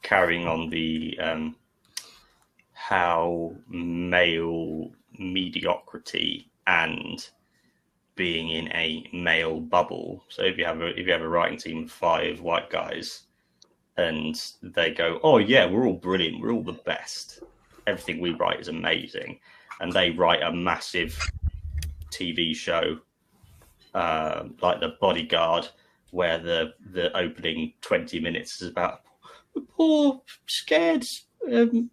carrying on the how male mediocrity and being in a male bubble. So if you have a writing team of 5 white guys, and they go, "Oh yeah, we're all brilliant, we're all the best. Everything we write is amazing," and they write a massive TV show like The Bodyguard, where the opening 20 minutes is about a poor, scared Middle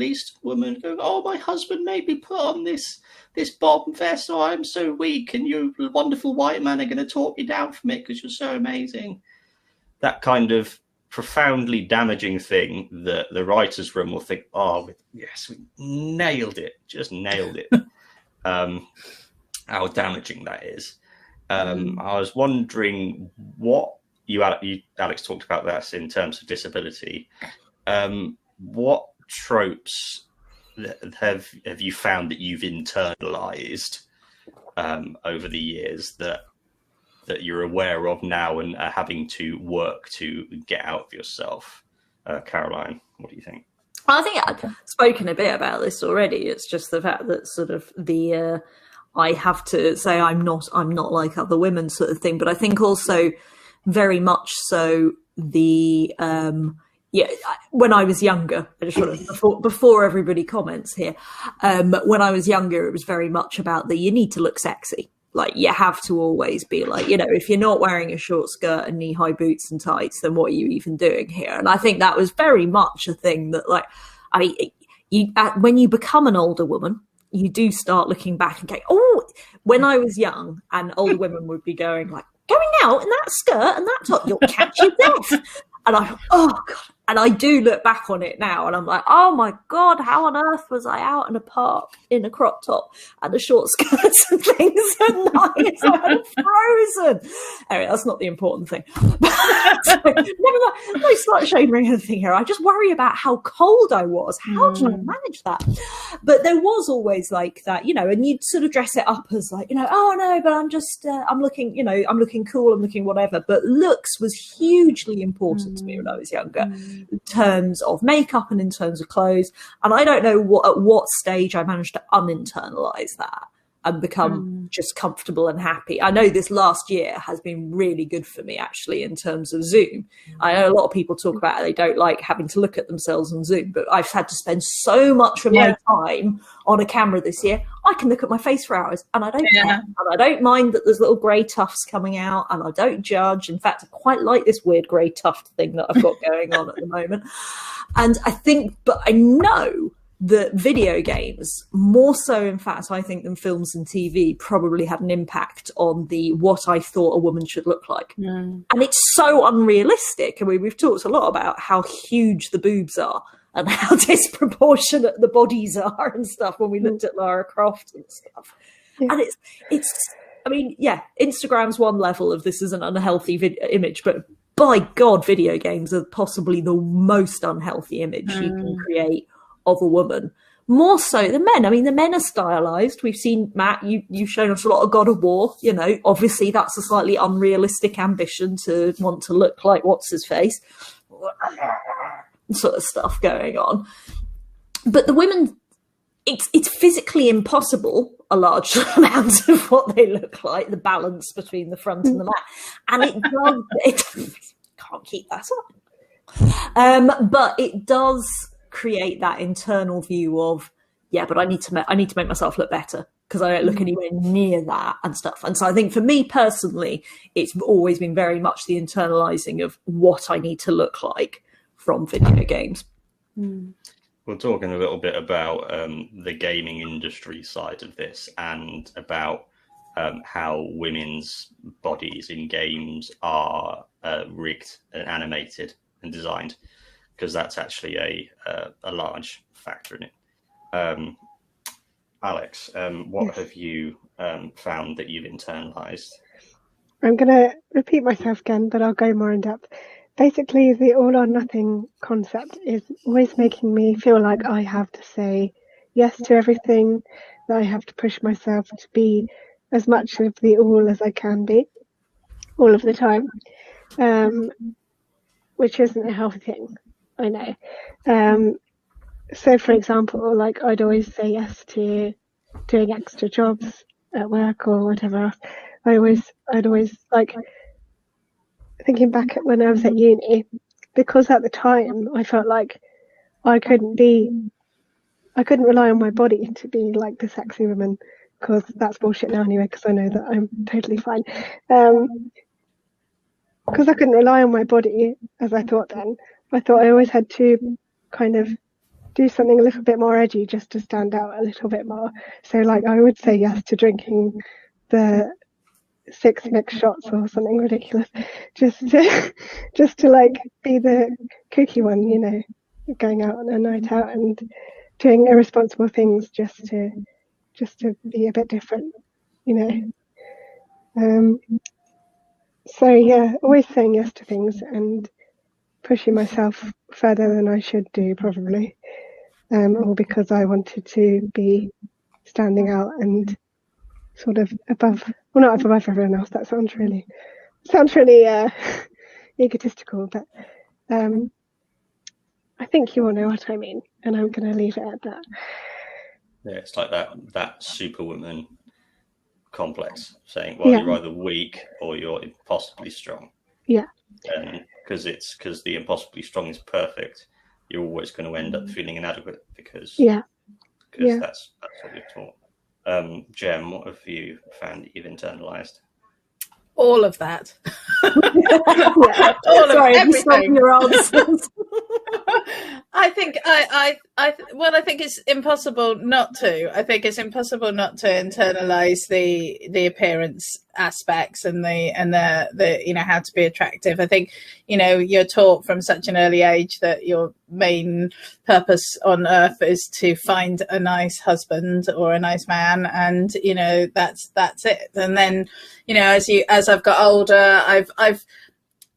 East woman going, "Oh, my husband made me put on this bomb vest. Oh, I'm so weak, and you wonderful white man are going to talk me down from it because you're so amazing." That kind of profoundly damaging thing that the writers' room will think, "Oh, yes, we nailed it, just nailed it." How damaging that is. I was wondering what Alex talked about that in terms of disability. What tropes have you found that you've internalized over the years that you're aware of now and are having to work to get out of yourself? Caroline, what do you think? I think I've spoken a bit about this already. It's just the fact that sort of the I have to say I'm not like other women sort of thing. But I think also very much so the when I was younger, I just want to, before everybody comments here, when I was younger, it was very much about you need to look sexy. Like, you have to always be like, if you're not wearing a short skirt and knee-high boots and tights, then what are you even doing here? And I think that was very much a thing that, like, I mean, when you become an older woman, you do start looking back and going, "Oh, when I was young," and older women would be going like, "Going out in that skirt and that top, you'll catch your death." And I, oh God. And I do look back on it now and I'm like, oh my God, how on earth was I out in a park in a crop top and a short skirts and things at night? I'm frozen. Anyway, that's not the important thing. No slut shaming or anything here. I just worry about how cold I was. How did I manage that? But there was always like that, and you'd sort of dress it up as like, oh no, but I'm just, I'm looking cool, I'm looking whatever. But looks was hugely important to me when I was younger. In terms of makeup and in terms of clothes. And I don't know at what stage I managed to uninternalize that and become just comfortable and happy. I know this last year has been really good for me, actually, in terms of Zoom. I know a lot of people talk about how they don't like having to look at themselves on Zoom, but I've had to spend so much of my time on a camera this year. I can look at my face for hours and I don't care. And I don't mind that there's little grey tufts coming out and I don't judge. In fact, I quite like this weird grey tuft thing that I've got going on at the moment. And I know that video games, more so in fact, I think, than films and TV, probably had an impact on what I thought a woman should look like. And it's so unrealistic. I mean, we've talked a lot about how huge the boobs are and how disproportionate the bodies are and stuff when we looked at Lara Croft and stuff. And Instagram's one level of this is an unhealthy image, but by God, video games are possibly the most unhealthy image you can create of a woman, more so than men. I mean, the men are stylized. We've seen, Matt, you've shown us a lot of God of War. Obviously that's a slightly unrealistic ambition to want to look like what's his face sort of stuff going on. But the women, it's physically impossible, a large amount of what they look like, the balance between the front and the back, and it can't keep that up. But it does create that internal view of, but I need to make myself look better because I don't look anywhere near that and stuff. And so I think for me personally, it's always been very much the internalizing of what I need to look like from video games. We're talking a little bit about the gaming industry side of this and about how women's bodies in games are rigged and animated and designed, because that's actually a large factor in it. Alex, what have you found that you've internalized? I'm going to repeat myself again, but I'll go more in depth. Basically, the all or nothing concept is always making me feel like I have to say yes to everything, that I have to push myself to be as much of the all as I can be all of the time. which isn't a healthy thing, I know. So for example, like I'd always say yes to doing extra jobs at work or whatever else. I'd always like, thinking back at when I was at uni, because at the time I felt like I couldn't rely on my body to be like the sexy woman, because that's bullshit now anyway, because I know that I'm totally fine. Because I couldn't rely on my body as I thought then, I thought I always had to kind of do something a little bit more edgy just to stand out a little bit more. So like I would say yes to drinking the 6 mixed shots or something ridiculous, just to like be the kooky one, you know, going out on a night out and doing irresponsible things just to be a bit different, you know. So yeah, always saying yes to things and pushing myself further than I should do, probably, all because I wanted to be standing out and sort of above, well, not above everyone else. That sounds really egotistical, but I think you all know what I mean, and I'm going to leave it at that. Yeah, it's like that superwoman complex, saying, well, you're either weak or you're impossibly strong. Yeah. Because the impossibly strong is perfect, you're always going to end up feeling inadequate because that's what you're taught. Jem, what have you found that you've internalized? All of that. All of everything. Your answers. I think I think it's impossible not to. I think it's impossible not to internalize the appearance aspects and the you know, how to be attractive. I think, you know, you're taught from such an early age that your main purpose on earth is to find a nice husband or a nice man, and you know, that's it. And then, you know, as I've got older,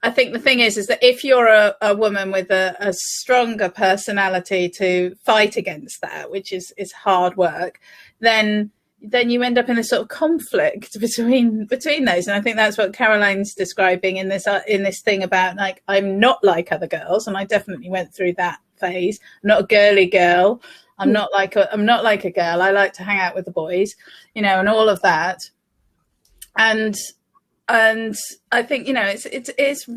I think the thing is that if you're a woman with a stronger personality to fight against that, which is hard work, then you end up in a sort of conflict between those. And I think that's what Caroline's describing in this thing about, like, I'm not like other girls, and I definitely went through that phase. I'm not a girly girl. I'm not like a girl. I like to hang out with the boys, you know, and all of that. And I think, you know, it's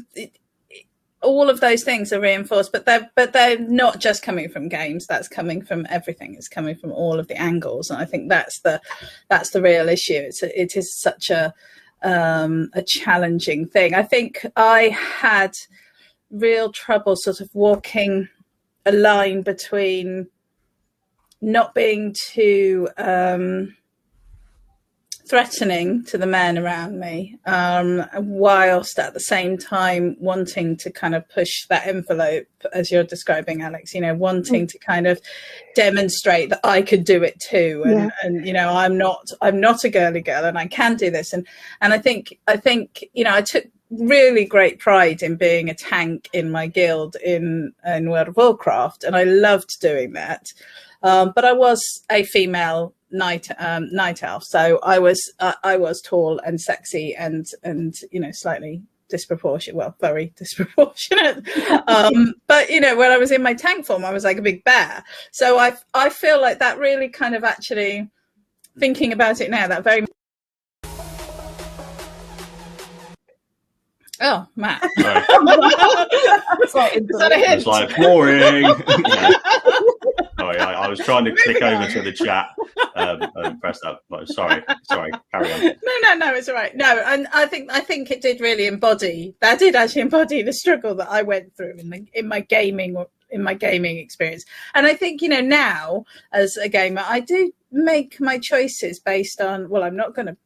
all of those things are reinforced, but they're not just coming from games. That's coming from everything. It's coming from all of the angles, and I think that's the real issue. It is such a challenging thing. I think I had real trouble sort of walking a line between not being too threatening to the men around me, whilst at the same time wanting to kind of push that envelope, as you're describing, Alex, you know, wanting to kind of demonstrate that I could do it too. And you know, I'm not a girly girl, and I can do this. And I think, you know, I took really great pride in being a tank in my guild in World of Warcraft, and I loved doing that. But I was a female night elf, so I was tall and sexy and you know, slightly disproportionate, well, very disproportionate. But you know, when I was in my tank form, I was like a big bear. So I feel like that really kind of, actually thinking about it now, that very. Oh, Matt. It's like boring. Sorry, I was trying to click over to the chat and press that. Sorry, carry on. No, it's all right. No, and I think it did really embody the struggle that I went through in my gaming experience. And I think, you know, now as a gamer, I do make my choices based on, well, I'm not going to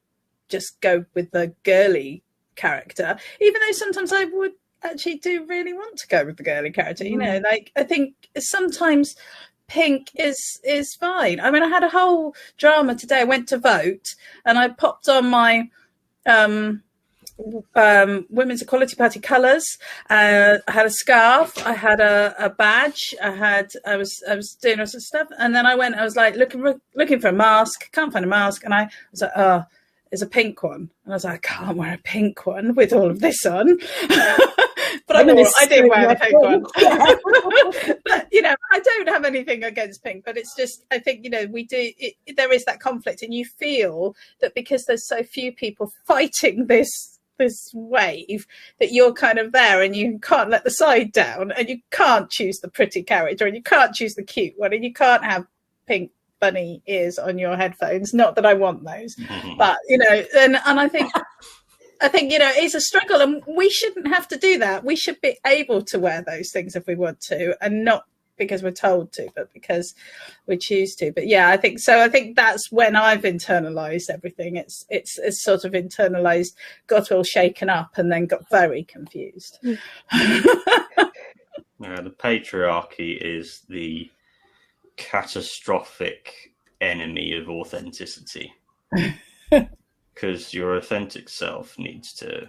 just go with the girly character, even though sometimes I would actually do really want to go with the girly character. You know, like, I think sometimes pink is fine. I mean, I had a whole drama today. I went to vote and I popped on my Women's Equality Party colours. I had a scarf, I had a badge, I was doing all sorts of stuff, and then I was like looking for a mask, can't find a mask, and I was like, oh, there's a pink one, and I was like, I can't wear a pink one with all of this on. But I did wear the pink one. Yeah. But, I don't have anything against pink, but it's just, I think, there is that conflict, and you feel that because there's so few people fighting this wave, that you're kind of there and you can't let the side down, and you can't choose the pretty character, and you can't choose the cute one, and you can't have pink bunny ears on your headphones. Not that I want those, but and I think it's a struggle, and we shouldn't have to do that. We should be able to wear those things if we want to, and not because we're told to, but because we choose to. But yeah, I think so. I think that's when I've internalized everything. It's sort of internalized, got all shaken up, and then got very confused. The patriarchy is the catastrophic enemy of authenticity, because your authentic self needs to